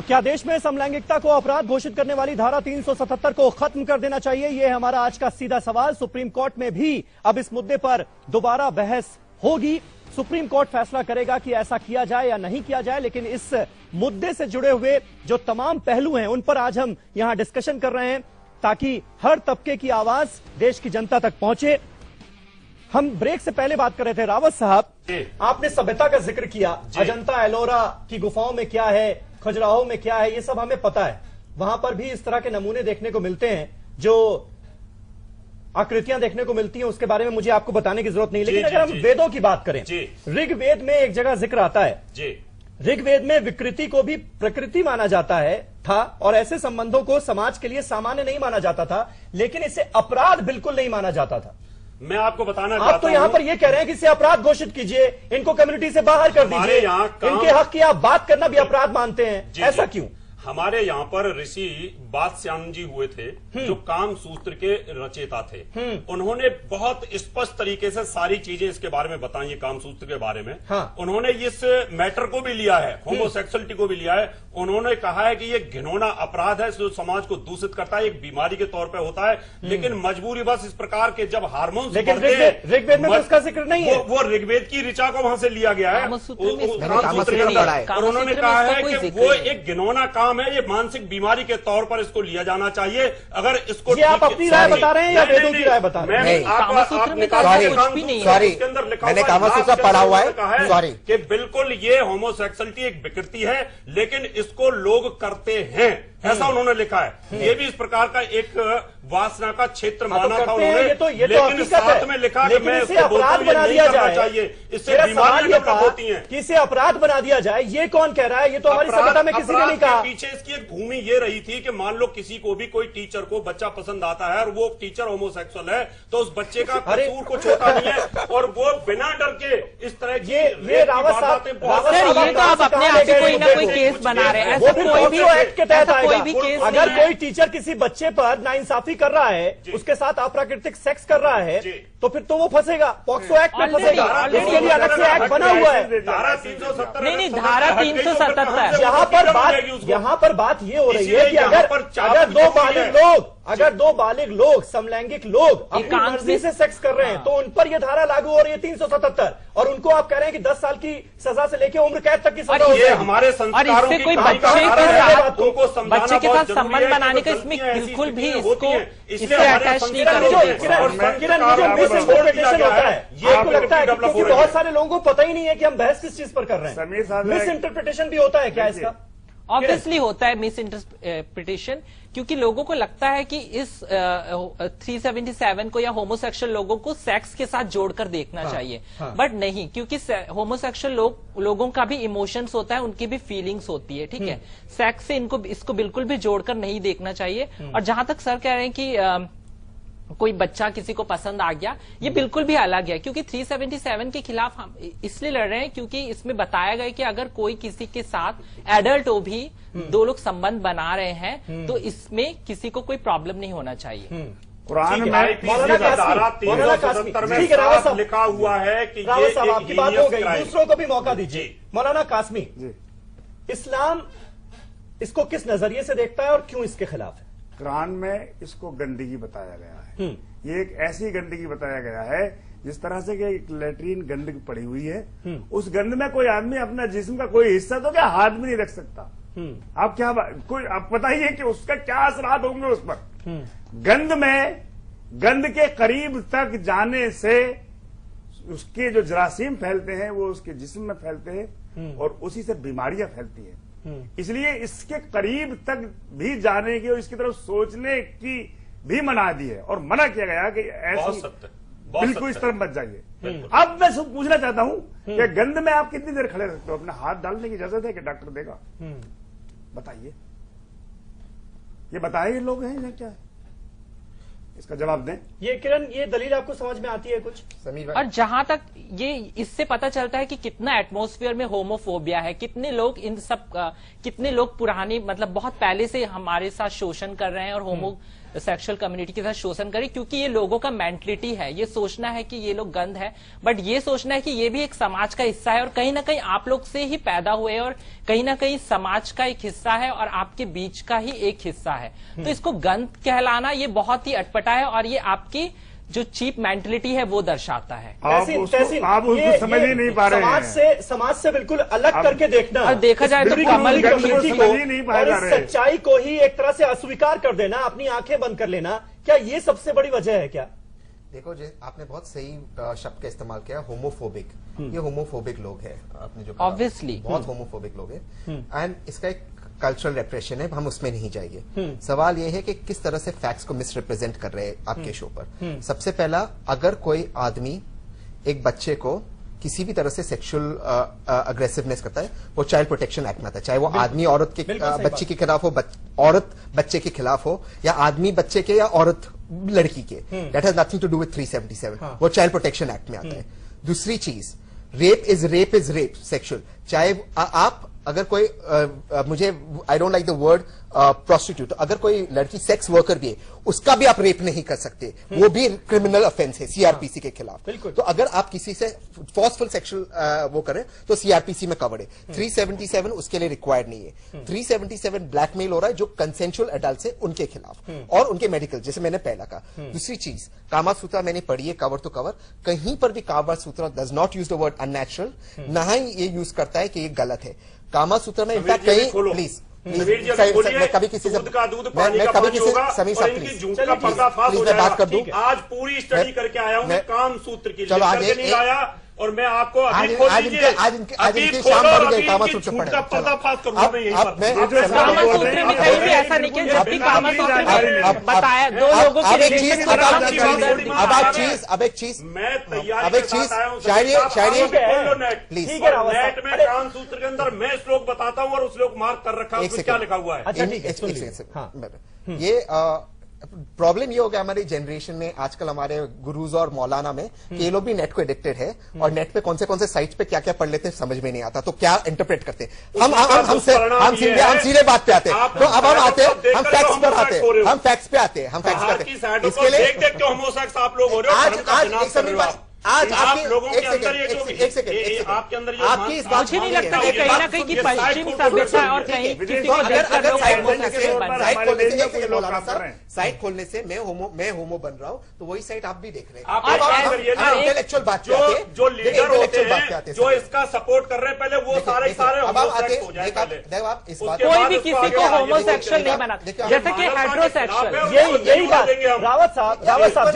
तो क्या देश में समलैंगिकता को अपराध घोषित करने वाली धारा 377 को खत्म कर देना चाहिए? यह हमारा आज का सीधा सवाल। सुप्रीम कोर्ट में भी अब इस मुद्दे पर दोबारा बहस होगी। सुप्रीम कोर्ट फैसला करेगा कि ऐसा किया जाए या नहीं किया जाए, लेकिन इस मुद्दे से जुड़े हुए जो तमाम पहलू हैं उन पर आज हम यहां डिस्कशन कर रहे हैं ताकि हर तबके की आवाज देश की जनता तक पहुंचे। हम ब्रेक से पहले बात कर रहे थे, रावत साहब, आपने सभ्यता का जिक्र किया। अजंता एलोरा की गुफाओं में क्या है, खजुराहो में क्या है, ये सब हमें पता है। वहां पर भी इस तरह के नमूने देखने को मिलते हैं, जो आकृतियां देखने को मिलती हैं, उसके बारे में मुझे आपको बताने की जरूरत नहीं। लेकिन अगर हम वेदों की बात करें, ऋग्वेद में एक जगह जिक्र आता है, ऋग्वेद में विकृति को भी प्रकृति माना जाता है था और ऐसे संबंधों को समाज के लिए सामान्य नहीं माना जाता था, लेकिन इसे अपराध बिल्कुल नहीं माना जाता था। मैं आपको बताना चाहता हूं, आप तो यहाँ पर ये कह रहे हैं कि इसे अपराध घोषित कीजिए, इनको कम्युनिटी से बाहर कर दीजिए, इनके हक की आप बात करना भी अपराध मानते हैं, ऐसा क्यों? हमारे यहाँ पर ऋषि बादश्याम जी हुए थे जो काम सूत्र के रचयिता थे। उन्होंने बहुत स्पष्ट तरीके से सारी चीजें इसके बारे में बताई, काम सूत्र के बारे में। उन्होंने इस मैटर को भी लिया है, होमोसेक्सुअलिटी को भी लिया है। उन्होंने कहा है कि ये घिनौना अपराध है, जो समाज को दूषित करता है, एक बीमारी के तौर पर होता है। लेकिन मजबूरी बस इस प्रकार के जब हार्मोन्स ऋग्वेद में उसका जिक्र नहीं है, वो ऋग्वेद की ऋचा को वहां से लिया गया है, और उन्होंने कहा है कि वो एक घिनौना काम है, ये मानसिक बीमारी के तौर पर इसको लिया जाना चाहिए। अगर इसको आप अपनी राय बता रहे हैं या वेदों की राय बता रहे हैं? मैंने कामसूत्र पढ़ा हुआ है, सॉरी, कि बिल्कुल ये होमोसेक्सुअलिटी एक विकृति है, लेकिन इसको लोग करते हैं, ऐसा उन्होंने लिखा है। ये भी इस प्रकार का एक वासना का क्षेत्र माना था उन्होंने, लेकिन साथ में लिखा कि मैं इसे अपराध बना दिया चाहिए, इससे बीमारियां डेवलप होती हैं। कि इसे अपराध बना दिया जाए, ये कौन कह रहा है? ये तो हमारी सभ्यता में किसी ने नहीं कहा। पीछे इसकी एक भूमि ये रही थी कि मान लो किसी को भी कोई टीचर को बच्चा पसंद आता है और वो टीचर होमोसेक्सुअल है, तो उस बच्चे का कसूर कुछ होता नहीं है, और वो बिना डर के इस तरह की ये रावत साहब, ये तो आप अपने आप से कोई ना कोई केस बना रहे हैं, ऐसा कोई भी एक्ट के तहत आएगा। अगर कोई टीचर किसी बच्चे पर नाइंसाफी कर रहा है, उसके साथ अप्राकृतिक सेक्स कर रहा है, तो फिर तो वो फंसेगा, पॉक्सो एक्ट में फंसेगा। इसके लिए अलग से एक्ट बना हुआ है, धारा 370। नहीं, धारा 377। यहाँ पर बात ये हो रही है कि अगर दो बालिग लोग समलैंगिक लोग अपनी मर्जी से सेक्स कर रहे हैं, तो उन पर यह धारा लागू हो रही है 377, और उनको आप कह रहे हैं कि 10 साल की सजा से लेकर उम्र कैद तक की सजा हो। ये हमारे संस्कारों की कोई बच्चे के साथ संबंध बनाने का इसमें बिल्कुल भी इसको इससे अटैच नहीं किरण, होता है, ये आपको लगता है? क्योंकि बहुत सारे लोगों को पता ही नहीं है कि हम बहस किस चीज पर कर रहे हैं। मिस इंटरप्रिटेशन भी होता है क्या इसका? ऑब्वियसली होता है मिस इंटरप्रिटेशन, क्योंकि लोगों को लगता है कि इस 377 को या होमोसेक्सुअल लोगों को सेक्स के साथ जोड़कर देखना चाहिए, बट नहीं, क्योंकि होमोसेक्सुअल लोगों का भी इमोशंस होता है, उनकी भी फीलिंग्स होती है, ठीक है। सेक्स से इसको बिल्कुल भी जोड़कर नहीं देखना चाहिए। और जहां तक सर कह रहे हैं कि कोई बच्चा किसी को पसंद आ गया, ये बिल्कुल भी अलग है, क्योंकि 377 के खिलाफ हम इसलिए लड़ रहे हैं क्योंकि इसमें बताया गया कि अगर कोई किसी के साथ एडल्ट हो भी दो लोग संबंध बना रहे हैं, तो इसमें किसी को कोई प्रॉब्लम नहीं होना चाहिए। कुरान में धारा 377 में लिखा हुआ है कि ये आपकी बात हो गई, दूसरों को भी मौका दीजिए। मौलाना कासमी, इस्लाम इसको किस नजरिए से देखता है और क्यों इसके खिलाफ है? कुरान में इसको गंदगी बताया गया है। ये एक ऐसी गंदगी बताया गया है जिस तरह से कि एक लेटरीन गंदगी पड़ी हुई है, उस गंद में कोई आदमी अपना जिस्म का कोई हिस्सा तो क्या हाथ भी नहीं रख सकता। आप क्या कोई आप बताइए कि उसका क्या असरात होंगे उस पर। गंद में, गंद के करीब तक जाने से उसके जो जरासीम फैलते हैं वो उसके जिस्म में फैलते हैं और उसी से बीमारियां फैलती हैं। इसलिए इसके करीब तक भी जाने की और इसकी तरफ सोचने की भी मना दी है, और मना किया गया कि ऐसी बिल्कुल इस तरफ मत जाइए। अब मैं पूछना चाहता हूं कि गंद में आप कितनी देर खड़े रहते हो? अपना हाथ डालने की इजाजत है कि डॉक्टर देगा? बताइए, ये बताए लोग हैं या क्या है? इसका जवाब दें। ये किरण, ये दलील आपको समझ में आती है कुछ? समीर, और जहां तक ये इससे पता चलता है कि कितना एटमॉस्फेयर में होमोफोबिया है, कितने लोग कितने लोग पुरानी मतलब बहुत पहले से हमारे साथ शोषण कर रहे हैं और सेक्सुअल कम्युनिटी के साथ शोषण करे, क्योंकि ये लोगों का मेंटलिटी है। ये सोचना है कि ये लोग गंद है, बट ये सोचना है कि ये भी एक समाज का हिस्सा है और कहीं ना कहीं आप लोग से ही पैदा हुए और कहीं ना कहीं समाज का एक हिस्सा है और आपके बीच का ही एक हिस्सा है। तो इसको गंद कहलाना ये बहुत ही अटपटा है और ये आपकी जो चीप मेंटलिटी है वो दर्शाता है। आप उसको समझ ही नहीं पा रहे हैं। समाज से बिल्कुल अलग करके देखना और देखा जाए तो कमल कम्युनिटी को और इस सच्चाई को ही एक तरह से अस्वीकार कर देना, अपनी आंखें बंद कर लेना, क्या ये सबसे बड़ी वजह है क्या? देखो जी, आपने बहुत सही शब्द का इस्तेमाल किया, होमोफोबिक। ये होमोफोबिक लोग हैं, आपने जो ऑब्वियसली बहुत होमोफोबिक लोग हैं एंड इसका एक कल्चरल रेप्रेशन है, हम उसमें नहीं जाएंगे। सवाल यह है कि किस तरह से फैक्ट्स को मिसरिप्रेजेंट कर रहे हैं आपके शो पर। सबसे पहला, अगर कोई आदमी एक बच्चे को किसी भी तरह से सेक्सुअल अग्रेसिवनेस करता है, वो चाइल्ड प्रोटेक्शन एक्ट में आता है, चाहे वो आदमी औरत के बच्चे के खिलाफ हो, औरत बच्चे के खिलाफ हो, या आदमी बच्चे के या औरत लड़की के। That has nothing to do with 377, वो चाइल्ड प्रोटेक्शन एक्ट में आता है। दूसरी चीज, रेप इज रेप सेक्सुअल। चाहे आप अगर कोई मुझे I don't like the word prostitute, अगर कोई लड़की सेक्स वर्कर भी है, उसका भी आप रेप नहीं कर सकते, वो भी क्रिमिनल ऑफेंस है सीआरपीसी के खिलाफ। तो अगर आप किसी से फोर्सफुल सेक्सुअल वो करें तो सीआरपीसी में कवर्ड है। 377 उसके लिए रिक्वायर्ड नहीं है। 377 ब्लैकमेल हो रहा है जो कंसेंशुअल एडल्ट है उनके खिलाफ और उनके मेडिकल, जैसे मैंने पहला कहा। दूसरी चीज, कामा सूत्रा मैंने पढ़ी है कवर टू कवर, कहीं पर भी Kama Sutra does not use the word unnatural, ना ही ये यूज करता है कि ये गलत है। कामा सूत्र में इनफैक्ट कहीं प्लीज मैं कभी किसी से दूध का दूध पानी का पानी होगा और इनकी झूठ का पर्दाफाश हो जाएगा। बात कर दूं, आज पूरी स्टडी करके आया हूं मैं काम सूत्र की, चलो आज नहीं आया और मैं आपको अभी खोल दीजिए, आज इनकी शाम भर गई कामा सूत्र पढ़े। का पर्दाफाश करूंगा मैं यही पर। ऐसा नहीं कि जब भी कामा सूत्र बताया दो लोगों की अब एक चीज मैं तैयारी प्लीज नेट में काम सूत्र के अंदर मैं श्लोक बताता हूँ और उस श्लोक मार्क कर रखा है, क्या लिखा हुआ है। ये प्रॉब्लम ये हो गया हमारी जनरेशन में आजकल, हमारे गुरुज और मौलाना में, कि ये लोग भी नेट को एडिक्टेड है और नेट पे कौन से साइट्स पे क्या क्या पढ़ लेते हैं समझ में नहीं आता, तो क्या इंटरप्रेट करते हैं। हम सीधे बात पे आते हैं। तो अब हम आते हैं, हम फैक्ट्स पर आते हैं, हम फैक्ट्स पे आते हैं, हम फैक्ट्स पे आते हैं। इसके लिए देख के होमोसेक्स आप लोग हो रहे हो। आज आप लोगों के एक अंदर सेकंड आपके अंदर ये आपकी इस बात मुझे नहीं लगता कि कहीं ना कहीं की पश्चिम सभ्यता और कहीं किसी को देखकर लोग साइट खोलने से मैं होमो बन रहा हूँ, तो वही साइट आप भी देख रहे हैं। इंटेलेक्चुअल बात जो लीडर होते हैं जो इसका सपोर्ट कर रहे हैं, पहले वो सारे होमोसेक्स हो जाए। कोई भी किसी को होमोसेक्सुअल नहीं बनाता, जैसे कि हेटेरोसेक्सुअल। यही बात रावत साहब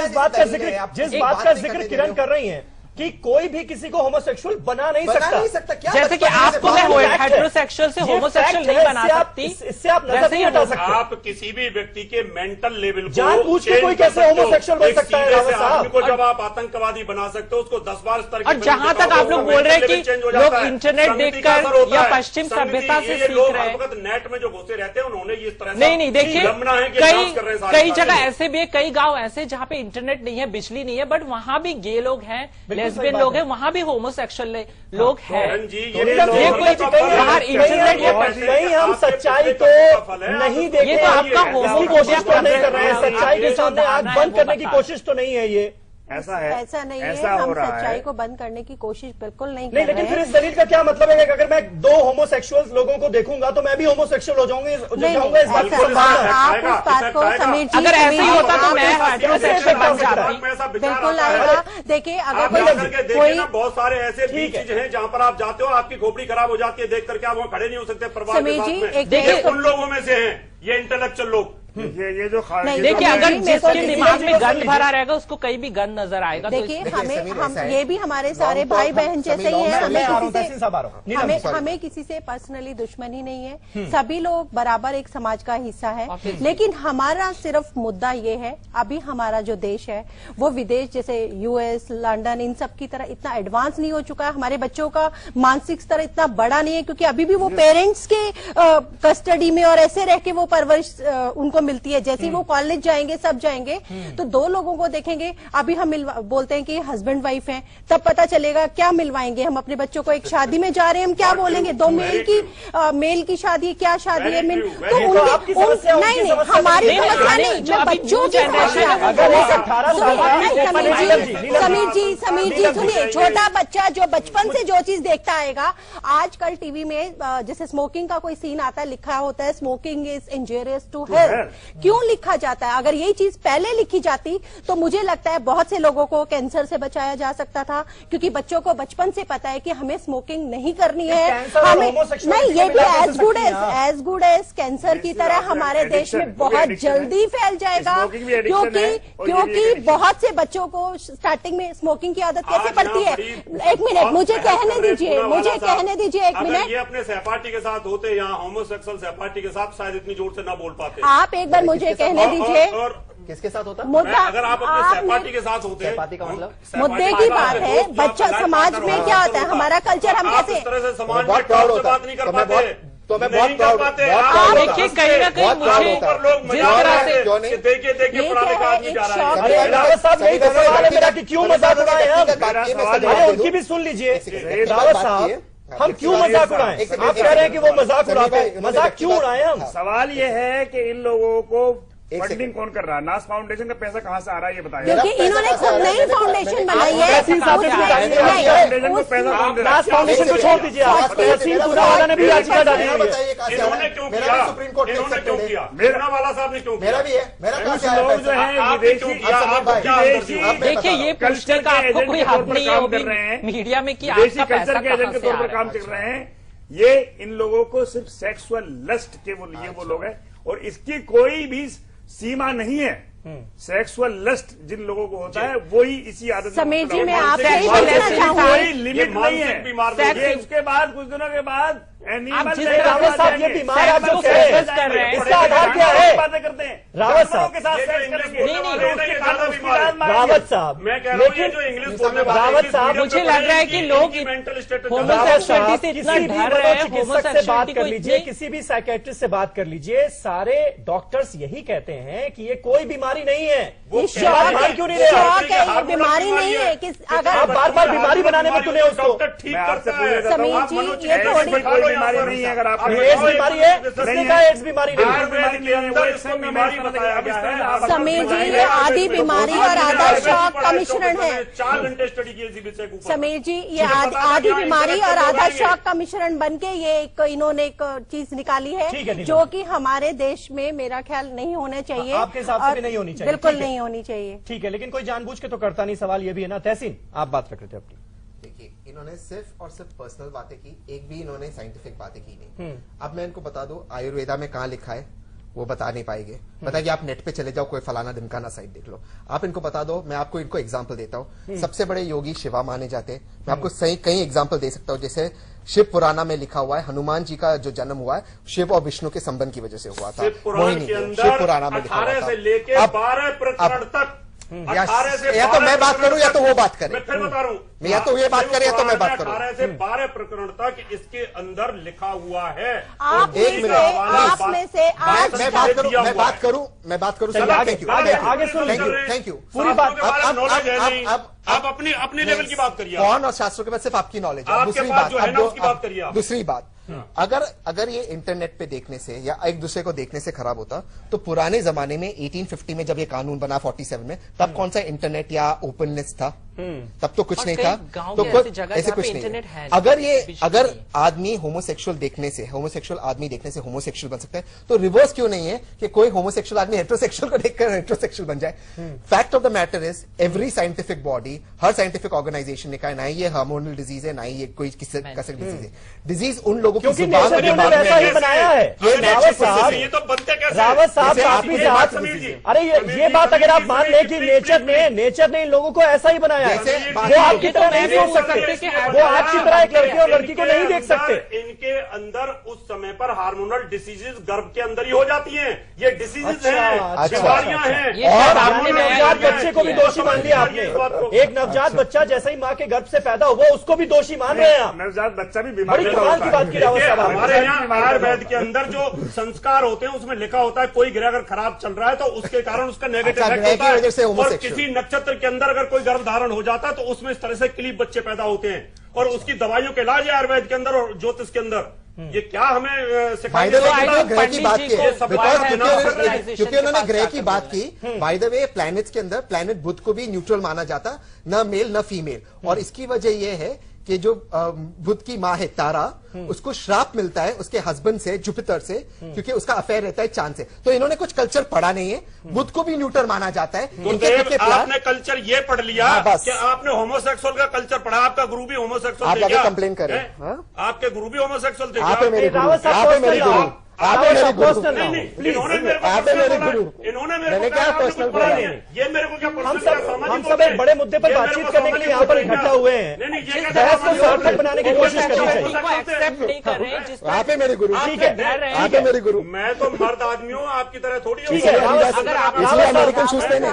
जिस बात का जिक्र किरण कर रही हैं कि कोई भी किसी को होमोसेक्सुअल बना नहीं सकता। क्या जैसे कि आपको मैं हेटेरोसेक्सुअल से होमोसेक्सुअल नहीं बना सकती, इससे आप नजर नहीं हटा सकते। आप किसी भी व्यक्ति के मेंटल लेवल को जानबूझ के कोई कैसे होमोसेक्सुअल बन सकता है रावत साहब? को जब आप आतंकवादी बना सकते हो, उसको 10 बार स्तर की। और जहां तक आप लोग बोल रहे हैं कि लोग इंटरनेट देखकर या पश्चिम सभ्यता से सीख रहे हैं, नेट में जो घुसे रहते हैं उन्होंने इस तरह नहीं देखिए, कई जगह ऐसे भी है, कई गांव ऐसे जहां पे इंटरनेट नहीं है, बिजली नहीं है, बट वहां भी गे लोग हैं, लेस्बियन लोग हैं, वहां भी होमोसेक्सुअल लोग हैं। ये कोई बाहर इंटरनेट नहीं, हम सच्चाई को नहीं देख, ये तो आपका होमोफोबिया नहीं कर रहे हैं, सच्चाई के सामने आंख बंद करने की कोशिश तो नहीं है ये। ऐसा नहीं है, हम सच्चाई को बंद करने की कोशिश बिल्कुल नहीं कर रहे हैं। लेकिन फिर इस दलील का क्या मतलब है कि अगर मैं 2 होमोसेक्सुअल्स लोगों को देखूंगा तो मैं भी होमोसेक्सुअल हो जाऊंगा? इस बात को आप उस बात को समीर जी, अगर ऐसे ही होता तो मैं हेटेरोसेक्सुअल बन जाती। बिल्कुल आएगा। देखिए, अगर कोई बहुत सारे ऐसे चीज हैं जहां पर आप जाते हो, आपकी खोपड़ी खराब हो जाती है देख करके, आप वहां खड़े नहीं हो सकते। समीर जी, देखिए उन लोगों में से हैं ये इंटेलेक्चुअल लोग। ये जो देखिए, अगर जिसके दिमाग में गंद भरा रहेगा उसको कहीं भी गंद नजर आएगा। देखिए, हम ये भी हमारे सारे भाई बहन जैसे ही हैं, हमें किसी से पर्सनली दुश्मनी नहीं है, सभी लोग बराबर एक समाज का हिस्सा है। लेकिन हमारा सिर्फ मुद्दा ये है, अभी हमारा जो देश है वो विदेश जैसे यूएस, लंदन, इन सब की तरह इतना एडवांस नहीं हो चुका है। हमारे बच्चों का मानसिक स्तर इतना बड़ा नहीं है, क्योंकि अभी भी वो पेरेंट्स के कस्टडी में और ऐसे रह के वो परवरिश उनको मिलती है। जैसे ही वो कॉलेज जाएंगे, सब जाएंगे, तो दो लोगों को देखेंगे। अभी हम बोलते हैं कि हस्बैंड वाइफ हैं, तब पता चलेगा क्या मिलवाएंगे हम अपने बच्चों को। एक शादी में जा रहे हैं, हम क्या बोलेंगे, दो मेल की शादी, क्या शादी है, तो नहीं, हमारी समस्या नहीं, मैं बच्चों की समीर जी सुनिए, छोटा बच्चा जो बचपन से जो चीज देखता आएगा, आजकल टीवी में जैसे स्मोकिंग का कोई सीन आता है, लिखा होता है smoking is injurious to health, क्यों लिखा जाता है? अगर यही चीज पहले लिखी जाती तो मुझे लगता है बहुत से लोगों को कैंसर से बचाया जा सकता था, क्योंकि बच्चों को बचपन से पता है कि हमें स्मोकिंग नहीं करनी है, हमें नहीं, ये भी एज गुड एज कैंसर की तरह हमारे देश में बहुत जल्दी फैल जाएगा, क्योंकि बहुत से बच्चों को स्टार्टिंग में स्मोकिंग की आदत कैसे पड़ती है। एक मिनट मुझे कहने दीजिए, एक मिनट। ये अपने सहपाठी के साथ होते, यहाँ होमोसेक्सुअल सहपाठी के साथ शायद इतनी जोर से ना बोल पाते। आप एक बार मुझे कहने दीजिए, किसके साथ होता? मुद्दा, अगर आप अपने सहपाठी के साथ होते, सहपाठी का मतलब मुद्दे की बात है। बच्चा समाज में क्या होता है, हमारा कल्चर, हम कैसे इस तरह से समाज में बात नहीं कर पाते, तो मैं बहुत प्राउड होता देखिए कहीं ना कहीं मुझे जिस तरह से देखिए पुराने का आदमी जा रहा है। अरे रावत साहब यही तो सवाल है मेरा कि क्यों मजाक उड़ाए हम? अरे उनकी भी सुन लीजिए रावत साहब, हम क्यों मजाक उड़ाएं? आप कह रहे हैं कि वो मजाक उड़ाते हैं, मजाक क्यों उड़ाएं हम? सवाल ये है कि इन लोगों को फंडिंग कौन कर रहा है? नास फाउंडेशन का पैसा कहाँ से आ रहा है ये बताइए। क्योंकि इन्होंने खुद नई फाउंडेशन बनाई है। नास फाउंडेशन को छोड़ दीजिए, तहसील पूरा ने भी याचिका डाली है। इन्होंने क्यों किया? सुप्रीम कोर्ट इन्होंने क्यों किया? मेरा वाला साहब ने क्यों किया? मेरा भी है, मेरा लोग जो है विदेशी, देखिए ये पूछने का आपको कोई हक नहीं है, कर रहे हैं मीडिया में कि विदेशी आपका पैसा कल्चर के एजेंट के तौर पर काम कर रहे हैं। ये इन लोगों को सिर्फ सेक्सुअल लस्ट के वो लोग हैं, और इसकी कोई भी सीमा नहीं है। सेक्सुअल लस्ट जिन लोगों को होता है वही इसी आदत समीर जी, मैं आपसे यही पूछना चाहूंगी, कोई लिमिट नहीं है। ये उसके बाद कुछ दिनों के बाद रावत साहब ये बीमार आप जो कह रहे हैं इसका आधार क्या है? बातें करते हैं रावत साहब के साथ रावत साहब, मैं कह रहा हूँ ये जो इंग्लिश बोलने वाले रावत साहब, मुझे लग रहा है कि लोग मेंटल स्टेट होमोसेक्सुअलिटी से इतना किसी भी डर रहे हैं, मनोचिकित्सक से बात कर लीजिए, होमोसेक्सुअलिटी किसी भी साइकेट्रिस्ट से बात कर लीजिए, सारे डॉक्टर्स यही कहते हैं कि ये कोई बीमारी नहीं है। ये शौक है, क्यों नहीं रहे? शौक है, ये बीमारी नहीं है। अगर आप बार बार बीमारी बनाने में तुले उसको। ठीक करता है। समीर जी, ये थोड़ी कोई बीमारी नहीं है। अगर आप एड्स बीमारी है, किसने कहा एड्स बीमारी नहीं है? समीर जी, ये आधी बीमारी और आधा शौक का मिश्रण है। 4 घंटे स्टडी की इसी विषय को। समीर जी, ये आधी बीमारी और आधा शौक का मिश्रण बनके ये एक इन्होंने एक चीज निकाली है, जो कि हमारे देश में मेरा ख्याल नहीं होना चाहिए। आपके हिसाब से भी नहीं होनी चाहिए? बिल्कुल नहीं होनी चाहिए। ठीक है, लेकिन कोई जानबूझ के तो करता नहीं। सवाल ये भी है ना, तहसीन आप बात रख रहे थे अपनी। देखिए, इन्होंने सिर्फ और सिर्फ पर्सनल बातें की, एक भी इन्होंने साइंटिफिक बातें की नहीं। अब मैं इनको बता दूं, आयुर्वेदा में कहाँ लिखा है वो बता नहीं पाएंगे। बताइए, आप नेट पे चले जाओ, कोई फलाना ढिमकाना साइट देख लो, आप इनको बता दो। मैं आपको इनको एग्जांपल देता हूँ। सबसे बड़े योगी शिवा माने जाते हैं। मैं आपको सही कई एग्जांपल दे सकता हूँ। जैसे शिव पुराना में लिखा हुआ है, हनुमान जी का जो जन्म हुआ है शिव और विष्णु के संबंध की वजह से हुआ था। शिव पुराना में लिखा हुआ था। 18 से लेकर 12 प्रकरण तक, या तो मैं बात करूं या तो वो बात करे। मैं फिर बता रहा हूँ, मैं या तो ये बात करे या तो मैं बात करूं। 18 से 12 प्रकरण तक इसके अंदर लिखा हुआ है। आप एक मिनट, आप में से आज मैं बात करूं आगे सुन लीजिए। Thank you. पूरी बात आप अपनी लेवल की बात करिए। कौन और शास्त्रों के बाद सिर्फ आपकी नॉलेज है। आपके पास जो है ना उसकी बात करिए। दूसरी बात, अगर ये इंटरनेट पे देखने से या एक दूसरे को देखने से खराब होता तो पुराने जमाने में 1850 में जब ये कानून बना 47 में, तब कौन सा इंटरनेट या ओपननेस था? तब तो कुछ नहीं था। तो ऐसे कुछ नहीं है। अगर आदमी होमोसेक्सुअल देखने से, होमोसेक्सुअल आदमी देखने से होमोसेक्सुअल बन सकता है, तो रिवर्स क्यों नहीं है कि कोई होमोसेक्सुअल आदमी हेटेरोसेक्सुअल को देखकर हेटेरोसेक्सुअल बन जाए? Fact of the matter is, every scientific body, हर साइंटिफिक ऑर्गेनाइजेशन ने कहा ना ही ये हार्मोनल डिजीज है, ना ही ये कोई किसी डिजीज है। डिजीज उन लोगों की जुबान में ऐसा ही बनाया है। रावत साहब, ये तो बनते कैसे? रावत साहब काफी, अरे ये बात अगर आप मान लें कि नेचर ने इन लोगों को ऐसा ही बनाया बनाया है। वो आपकी तरह नहीं सोच सकते, वो आपकी तरह एक लड़के और लड़की को नहीं देख सकते। इनके अंदर उस समय पर हार्मोनल डिसीजेज गर्भ के अंदर ही हो जाती हैं। ये डिसीजेज हैं, बीमारियां हैं। और आपने नवजात बच्चे को भी दोषी मान लिया आपने। एक नवजात बच्चा जैसे ही माँ के गर्भ से पैदा हुआ उसको भी दोषी मान रहे हैं आप। नवजात बच्चा भी बड़ी बीमारी कमाल की बात की रावत साहब। हमारे यहाँ आयुर्वेद के अंदर जो संस्कार होते हैं उसमें लिखा होता है कोई ग्रह अगर खराब चल रहा है तो उसके कारण उसका नेगेटिव इफेक्ट होता है। और किसी नक्षत्र के अंदर अगर कोई गर्भ धारण हो जाता है तो उसमें इस तरह से क्लीप बच्चे पैदा होते हैं और उसकी दवाइयों के इलाज है आयुर्वेद के अंदर और ज्योतिष के अंदर। ये क्या हमें सिखाया? ग्रह की बात की, क्योंकि उन्होंने ग्रह की बात की। बाय द वे प्लैनेट्स के अंदर प्लैनेट बुध को भी न्यूट्रल माना जाता, न मेल न फीमेल। और इसकी वजह यह है कि जो बुध की माँ है तारा, उसको श्राप मिलता है उसके हस्बैंड से, जुपिटर से, क्योंकि उसका अफेयर रहता है चांद से। तो इन्होंने कुछ कल्चर पढ़ा नहीं है, बुध को भी न्यूट्रल माना जाता है। आपने कल्चर ये पढ़ लिया कि आपने होमोसेक्सुअल का कल्चर पढ़ा, आपका गुरु भी होमोसेक्सुअल आप जाके कंप्लेन करें। आपके गुरु भी होमोसेक्सुअल थे? आप मेरे गुरु, आप मेरे गुरु, इन्होंने क्या पर्सनल बोला? ये मेरे को क्या पर्सनल? हम सब एक बड़े मुद्दे पर बातचीत करने के लिए यहाँ पर इकट्ठा हुए हैं। बहस को सार्थक बनाने की कोशिश करनी चाहिए। आप है मेरे गुरु, ठीक है, आप है मेरे गुरु। मैं तो मर्द आदमी हूँ, आपकी तरह थोड़ी हूँ। अमेरिकन शूज पहने।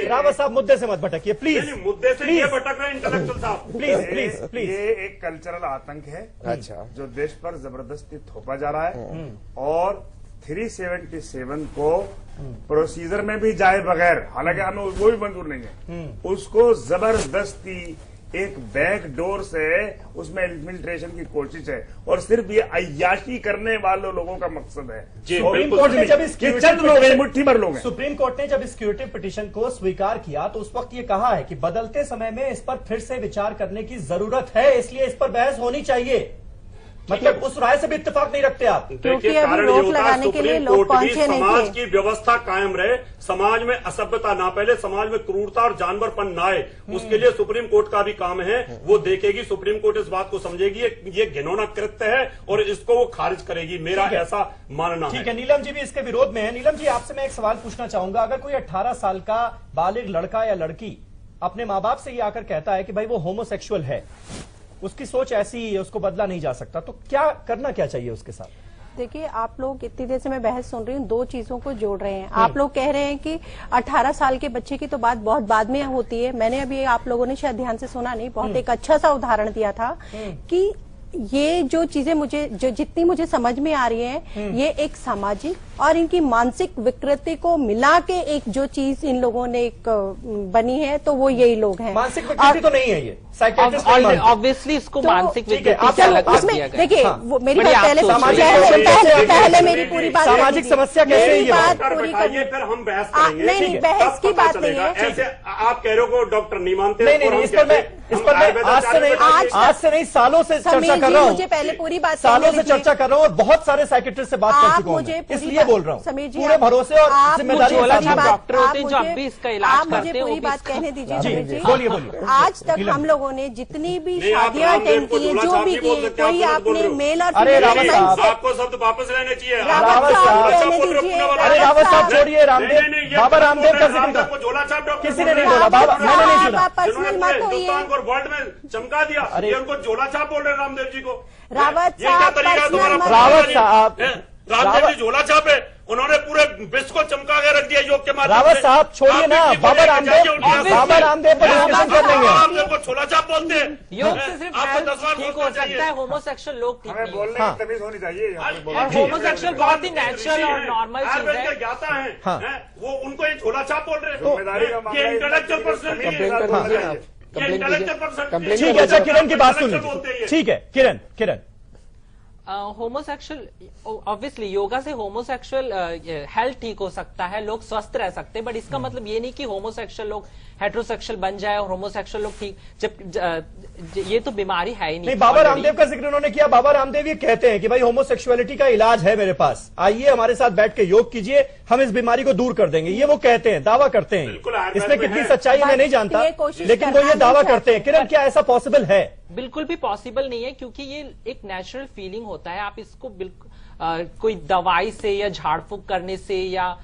रावत साहब मुद्दे से मत भटकिए प्लीज। मुद्दे से ये भटक रहे इंटेलेक्चुअल साहब। Please please please. ये एक कल्चरल आतंक है, अच्छा, जो देश पर जबरदस्ती थोपा जा रहा है। और 377 को प्रोसीजर में भी जाए बगैर, हालांकि हमें वो भी मंजूर नहीं है, उसको जबरदस्ती एक बैक डोर से उसमें इन्फिल्ट्रेशन की कोशिश है। और सिर्फ ये अय्याशी करने वाले लोगों का मकसद है। सुप्रीम कोर्ट ने जब चंद लोग हैं, मुट्ठी भर लोग हैं। सुप्रीम कोर्ट ने जब इस क्यूरेटिव पिटीशन को स्वीकार किया तो उस वक्त ये कहा है कि बदलते समय में इस पर फिर से विचार करने की जरूरत है, इसलिए इस पर बहस होनी चाहिए। मतलब उस राय से भी इत्तेफाक नहीं रखते आप? देखिए, कारण ये होता है सुप्रीम कोर्ट भी समाज की व्यवस्था कायम रहे, समाज में असभ्यता ना फैले, समाज में क्रूरता और जानवरपन ना आए, उसके लिए सुप्रीम कोर्ट का भी काम है। वो देखेगी, सुप्रीम कोर्ट इस बात को समझेगी ये घिनौना कृत्य है और इसको वो खारिज करेगी। मेरा ऐसा मानना है। ठीक है, नीलम जी भी इसके विरोध में है। नीलम जी, आपसे मैं एक सवाल पूछना चाहूंगा। अगर कोई 18 साल का बालिग लड़का या लड़की अपने माँ बाप से ये आकर कहता है कि भाई वो होमोसेक्सुअल है, उसकी सोच ऐसी है, उसको बदला नहीं जा सकता, तो क्या करना क्या चाहिए उसके साथ? देखिए, आप लोग इतनी देर से मैं बहस सुन रही हूँ, दो चीजों को जोड़ रहे हैं। आप लोग कह रहे हैं कि 18 साल के बच्चे की तो बात बहुत बाद में होती है। मैंने अभी, आप लोगों ने शायद ध्यान से सुना नहीं, बहुत एक अच्छा सा उदाहरण दिया था कि ये जो चीजें जितनी मुझे समझ में आ रही हैं, ये एक सामाजिक और इनकी मानसिक विकृति को मिला के एक जो चीज इन लोगों ने एक बनी है, तो वो यही लोग हैं। मानसिक विकृति तो नहीं है ये, ऑब्वियसली इसको मानसिक विकृति से अलग कर दिया गया। देखिए, मेरी बात पहले मेरी पूरी बात, सामाजिक समस्या कैसे है ये बात पूरी करिए, फिर हम बहस करेंगे। नहीं, बहस की बात नहीं है। ऐसे आप कह रहे हो डॉक्टर नहीं मानते? नहीं, इस पर मैं आज से नहीं सालों से चर्चा कर रहा हूँ। मुझे पहले पूरी बात, सालों से चर्चा कर रहा हूँ और बहुत सारे साइकियाट्रिस्ट से बात कर चुका हूँ, इसलिए बोल रहा हूँ। समीर जी, पूरे भरोसे और जिम्मेदारी डॉक्टर होते हैं जो अब भी इसका इलाज करते हैं। मुझे पूरी बात कहने दीजिए समीर जी। बोलिए। आज तक हम लोगों ने जितनी भी शादियां अटेंड की, जो भी की, कोई आपने मेल और आपको शब्द वापस लेने चाहिए। रावत साहब कहने दीजिए। अरे रावत साहब छोड़िए, रामदेव, बाबा रामदेव का जिक्र किसी ने नहीं बोला, बाबा मैंने नहीं सुना। हिंदुस्तान को वर्ल्ड में चमका दिया, अरे उनको झोला छाप बोल रहे रामदेव जी को। रावत साहब, रामदेव जी झोला छाप है, उन्होंने पूरे विश्व को चमका के रख दिया योग के माध्यम से। रावत साहब छोड़िए ना, बाबा रामदेव पर डिस्कशन कर लेंगे। रामदेव को छोला छाप बोलते हैं। योग से सिर्फ ठीक हो सकता है, होमोसेक्सुअल लोग ठीक नहीं। बोलने की तमीज होनी चाहिए। और होमोसेक्सुअल बहुत ही नेचुरल और नॉर्मल चीज है। ज्ञाता है वो, उनको ये छोला छाप बोल रहे हैं। ये इंटेलेक्चुअल पर्सन ठीक है। अच्छा, किरण की बात सुन लीजिए। ठीक है, किरण, होमोसेक्सुअल ऑब्वियसली योगा से होमोसेक्सुअल हेल्थ ठीक हो सकता है, लोग स्वस्थ रह सकते हैं, बट इसका मतलब ये नहीं कि होमोसेक्सुअल लोग हेटेरोसेक्सुअल बन जाए और होमोसेक्सुअल लोग ठीक, जब ये तो बीमारी है ही नहीं। बाबा रामदेव का जिक्र उन्होंने किया। बाबा रामदेव ये कहते हैं कि भाई होमोसेक्सुअलिटी का इलाज है मेरे पास, आइए हमारे साथ बैठ के योग कीजिए, हम इस बीमारी को दूर कर देंगे। ये वो कहते हैं, दावा करते हैं। इसमें कितनी सच्चाई मैं नहीं जानता, लेकिन वो ये दावा करते हैं। किरण, क्या ऐसा पॉसिबल है? बिल्कुल भी पॉसिबल नहीं है, क्योंकि ये एक नेचुरल फीलिंग होता है। आप इसको बिल्कुल कोई दवाई से या झाड़ फूक करने से या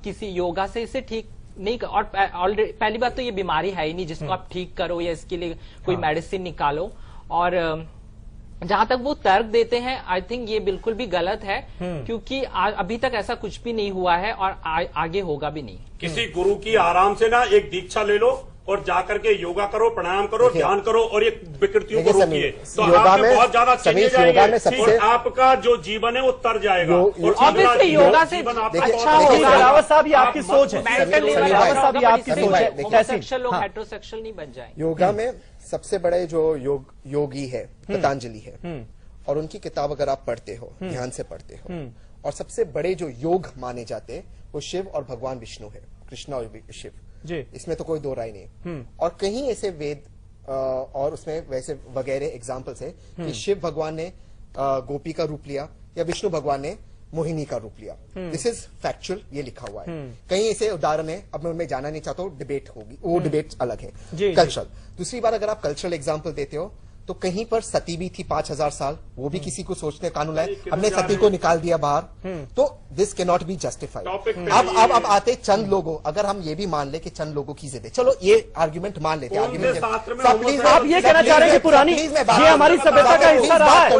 किसी योगा से इसे ठीक नहीं, और पहली बात तो ये बीमारी है ही नहीं जिसको आप ठीक करो या इसके लिए कोई मेडिसिन निकालो। और जहां तक वो तर्क देते हैं, आई थिंक ये बिल्कुल भी गलत है, क्योंकि अभी तक ऐसा कुछ भी नहीं हुआ है और आगे होगा भी नहीं। किसी गुरु की आराम से ना एक दीक्षा ले लो और जाकर के योगा करो, प्राणायाम करो, ध्यान करो और ये विकृतियों को रोकिए, तो आप बहुत ज्यादा चेंज जाएंगे और आपका जो जीवन है वो तर जाएगा। और ऑब्वियसली योगा से अच्छा होगा। रावत साहब, ये आपकी सोच है, रावत साहब ये आपकी सोच है, होमोसेक्सुअल लोग हेटेरोसेक्सुअल नहीं बन जाएंगे। योगा में सबसे बड़े जो योगी है पतंजलि है, और उनकी किताब अगर आप पढ़ते हो, ध्यान से पढ़ते हो, और सबसे बड़े जो योग माने जाते हैं वो शिव और भगवान विष्णु है, कृष्णा और शिव जी, इसमें तो कोई दो राय नहीं। और कहीं ऐसे वेद और उसमें वैसे वगैरह एग्जाम्पल्स है कि शिव भगवान ने गोपी का रूप लिया या विष्णु भगवान ने मोहिनी का रूप लिया। दिस इज फैक्चुअल, ये लिखा हुआ है। कहीं ऐसे उदाहरण है, अब मैं उनमें जाना नहीं चाहता हूँ, डिबेट होगी, वो डिबेट अलग है। कल्चरल, दूसरी बात अगर आप कल्चरल एग्जाम्पल देते हो तो कहीं पर सती भी थी 5000 साल, वो भी किसी को सोचने कानून लाए, हमने सती को निकाल दिया बाहर, तो this can not be justified. अब आते चंद लोगों, अगर हम ये भी मान ले कि चंद लोगों की जिद है, चलो ये आर्ग्यूमेंट मान लेते हैं। आप ये कहना चाह रहे हैं कि पुरानी ये हमारी सभ्यता का हिस्सा रहा है।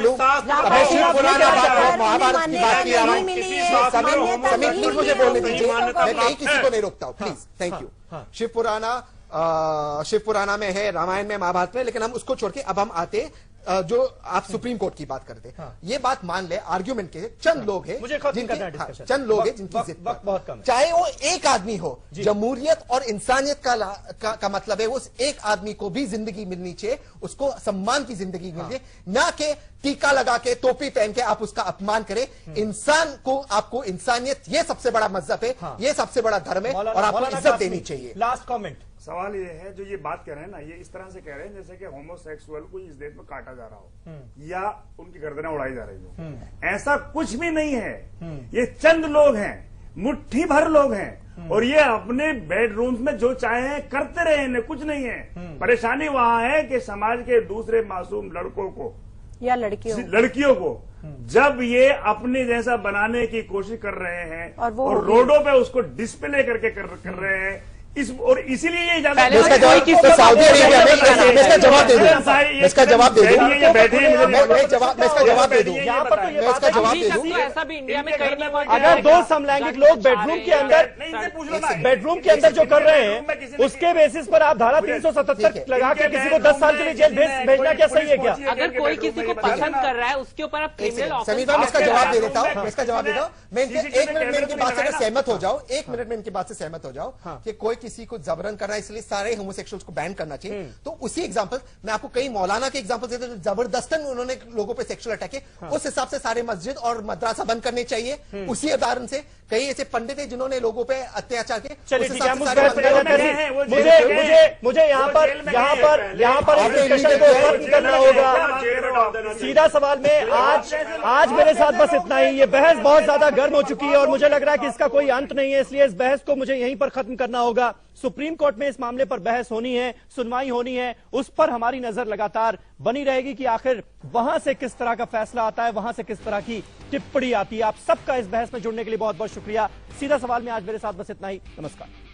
महाभारत की बात की समीर प्लीज मुझे बोलने दीजिए, मैं कहीं किसी को नहीं रोकता हूँ, प्लीज, थैंक यू। शिव पुराना में है, रामायण में, महाभारत में, लेकिन हम उसको छोड़ के अब हम आते जो आप सुप्रीम कोर्ट की बात करते हैं। ये बात मान ले, आर्ग्यूमेंट के चंद लोग हैं, चंद लोग हैं जिनकी जिद बहुत कम, चाहे वो एक आदमी हो। जमहूरियत और इंसानियत का मतलब है उस एक आदमी को भी जिंदगी मिलनी चाहिए, उसको सम्मान की जिंदगी मिलनी चाहिए, ना कि टीका लगा के टोपी पहन के आप उसका अपमान करें। इंसान को, आपको इंसानियत, ये सबसे बड़ा मजहब है, ये सबसे बड़ा धर्म है और आपको इज्जत देनी चाहिए। Last comment. सवाल ये है, जो ये बात कर रहे हैं ना, ये इस तरह से कह रहे हैं जैसे कि होमोसेक्सुअल को इस देश में काटा जा रहा हो या उनकी गर्दनें उड़ाई जा रही हो। ऐसा कुछ भी नहीं है। ये चंद लोग हैं, मुट्ठी भर लोग हैं, और ये अपने बेडरूम्स में जो चाहे करते रहे, इन्हें कुछ नहीं है। परेशानी वहां है कि समाज के दूसरे मासूम लड़कों को या लड़कियों को जब ये अपने जैसा बनाने की कोशिश कर रहे हैं और रोडों पे उसको डिस्प्ले करके कर रहे हैं, और इसीलिए ये जवाब दे दूं, इसका जवाब दे दूं, ऐसा भी इंडिया में कहीं नहीं। अगर दो समलैंगिक लोग बेडरूम के अंदर जो कर रहे हैं, उसके बेसिस पर आप धारा 377 लगा के किसी को 10 साल के लिए जेल भेजना क्या सही है क्या? अगर कोई किसी को पसंद कर रहा है उसके ऊपर आप क्रिमिनल समीर मैं इसका जवाब दे देता हूँ, इसका जवाब देता हूँ। मैं 1 मिनट में इनकी बात से सहमत हो जाओ, 1 मिनट में इनकी बात से सहमत हो जाओ कि कोई किसी को जबरन करना है, इसलिए सारे होमोसेक्सुअल्स को बैन करना चाहिए। तो उसी एग्जांपल मैं आपको कई मौलाना के एग्जांपल देता हूं, जबरदस्तन उन्होंने लोगों पे सेक्सुअल अटैक किए, उस हिसाब से सारे मस्जिद और मदरसा बंद करने चाहिए। उसी उदाहरण से कई ऐसे पंडित हैं जिन्होंने लोगों पे अत्याचार किए। मुझे यहाँ पर डिस्कशन को खत्म करना होगा। सीधा सवाल में आज मेरे साथ बस इतना ही। ये बहस बहुत ज्यादा गर्म हो चुकी है और मुझे लग रहा है कि इसका कोई अंत नहीं है, इसलिए इस बहस को मुझे यहीं पर खत्म करना होगा। सुप्रीम कोर्ट में इस मामले पर बहस होनी है, सुनवाई होनी है, उस पर हमारी नजर लगातार बनी रहेगी कि आखिर वहां से किस तरह का फैसला आता है, वहां से किस तरह की टिप्पणी आती है। आप सबका इस बहस में जुड़ने के लिए बहुत बहुत शुक्रिया। सीधा सवाल में आज मेरे साथ बस इतना ही। नमस्कार।